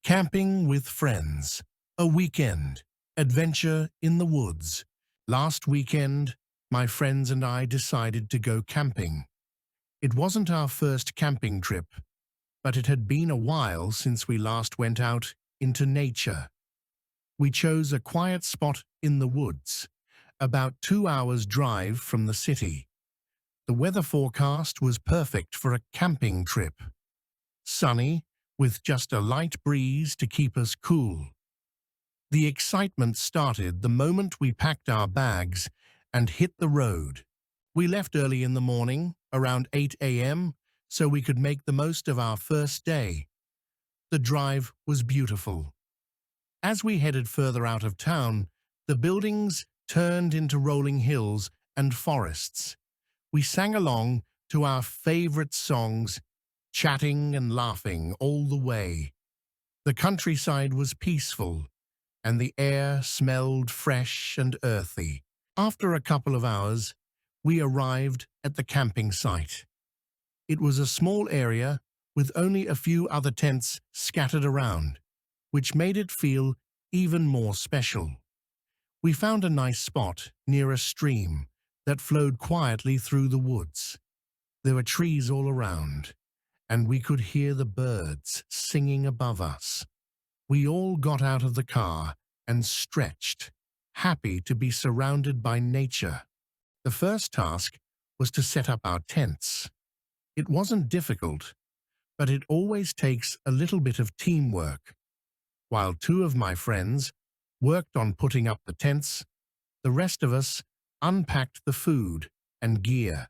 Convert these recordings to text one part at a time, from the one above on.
Camping with friends. A weekend. Adventure in the woods. Last weekend, my friends and I decided to go camping. It wasn't our first camping trip, but it had been a while since we last went out into nature. We chose a quiet spot in the woods, about 2 hours' drive from the city. The weather forecast was perfect for a camping trip. Sunny, with just a light breeze to keep us cool. The excitement started the moment we packed our bags and hit the road. We left early in the morning, around 8 a.m., so we could make the most of our first day. The drive was beautiful. As we headed further out of town, the buildings turned into rolling hills and forests. We sang along to our favorite songs, chatting and laughing all the way. The countryside was peaceful, and the air smelled fresh and earthy. After a couple of hours, we arrived at the camping site. It was a small area with only a few other tents scattered around, which made it feel even more special. We found a nice spot near a stream that flowed quietly through the woods. There were trees all around, and we could hear the birds singing above us. We all got out of the car and stretched, happy to be surrounded by nature. The first task was to set up our tents. It wasn't difficult, but it always takes a little bit of teamwork. While two of my friends worked on putting up the tents, the rest of us unpacked the food and gear.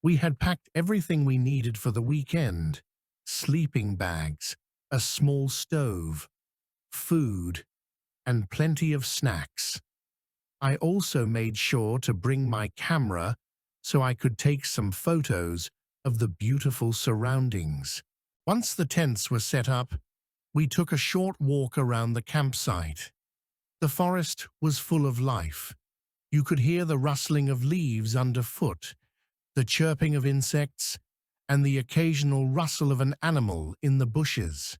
We had packed everything we needed for the weekend: sleeping bags, a small stove, food, and plenty of snacks. I also made sure to bring my camera so I could take some photos of the beautiful surroundings. Once the tents were set up, we took a short walk around the campsite. The forest was full of life. You could hear the rustling of leaves underfoot, the chirping of insects, and the occasional rustle of an animal in the bushes.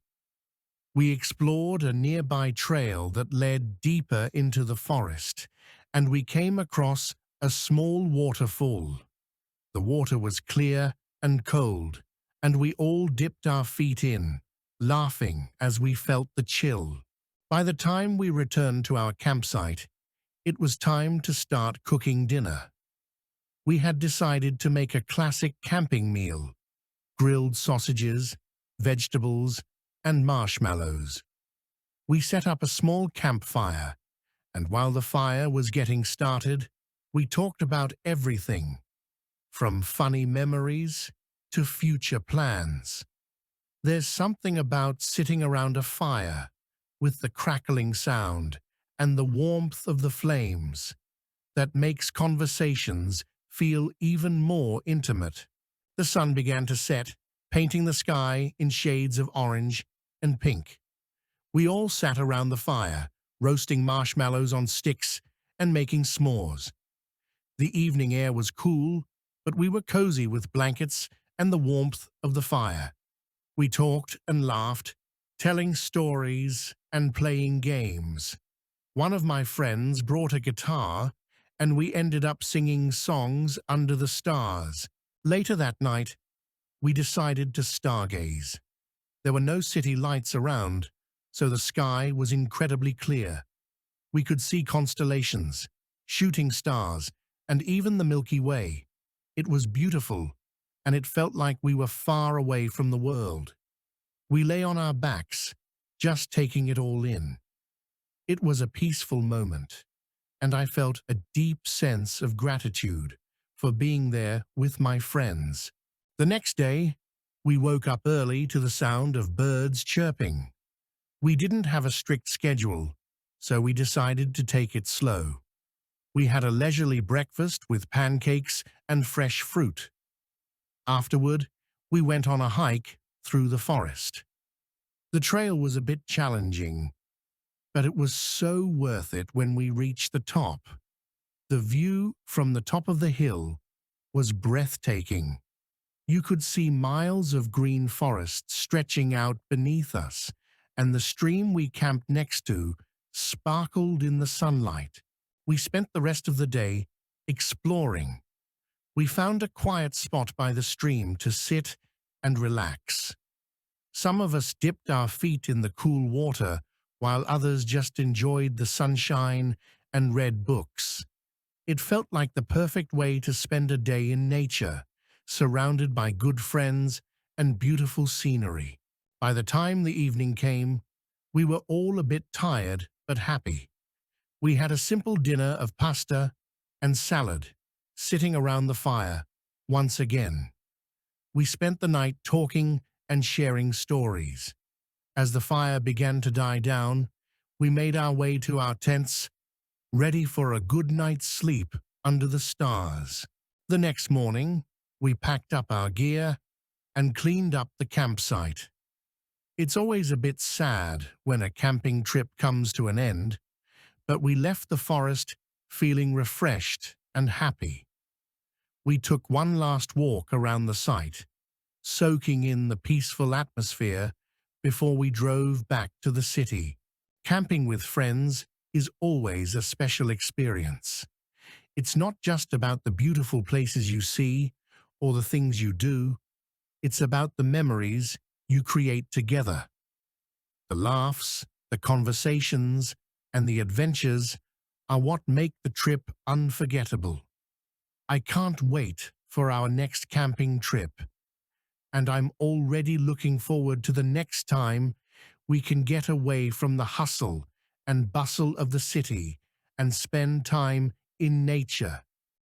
We explored a nearby trail that led deeper into the forest, and we came across a small waterfall. The water was clear and cold, and we all dipped our feet in, laughing as we felt the chill. By the time we returned to our campsite, it was time to start cooking dinner. We had decided to make a classic camping meal: grilled sausages, vegetables, and marshmallows. We set up a small campfire, and while the fire was getting started, we talked about everything, from funny memories to future plans. There's something about sitting around a fire, with the crackling sound and the warmth of the flames, that makes conversations feel even more intimate. The sun began to set, painting the sky in shades of orange and pink. We all sat around the fire, roasting marshmallows on sticks and making s'mores. The evening air was cool, but we were cozy with blankets and the warmth of the fire. We talked and laughed, telling stories and playing games. One of my friends brought a guitar, and we ended up singing songs under the stars. Later that night, we decided to stargaze. There were no city lights around, so the sky was incredibly clear. We could see constellations, shooting stars, and even the Milky Way. It was beautiful, and it felt like we were far away from the world. We lay on our backs, just taking it all in. It was a peaceful moment, and I felt a deep sense of gratitude for being there with my friends. The next day, we woke up early to the sound of birds chirping. We didn't have a strict schedule, so we decided to take it slow. We had a leisurely breakfast with pancakes and fresh fruit. Afterward, we went on a hike through the forest. The trail was a bit challenging, but it was so worth it when we reached the top. The view from the top of the hill was breathtaking. You could see miles of green forest stretching out beneath us, and the stream we camped next to sparkled in the sunlight. We spent the rest of the day exploring. We found a quiet spot by the stream to sit and relax. Some of us dipped our feet in the cool water, while others just enjoyed the sunshine and read books. It felt like the perfect way to spend a day in nature, surrounded by good friends and beautiful scenery. By the time the evening came, we were all a bit tired but happy. We had a simple dinner of pasta and salad, sitting around the fire once again. We spent the night talking and sharing stories. As the fire began to die down, we made our way to our tents, ready for a good night's sleep under the stars. The next morning, we packed up our gear and cleaned up the campsite. It's always a bit sad when a camping trip comes to an end, but we left the forest feeling refreshed and happy. We took one last walk around the site, soaking in the peaceful atmosphere before we drove back to the city. Camping with friends is always a special experience. It's not just about the beautiful places you see or the things you do, it's about the memories you create together. The laughs, the conversations, and the adventures are what make the trip unforgettable. I can't wait for our next camping trip, and I'm already looking forward to the next time we can get away from the hustle and bustle of the city and spend time in nature.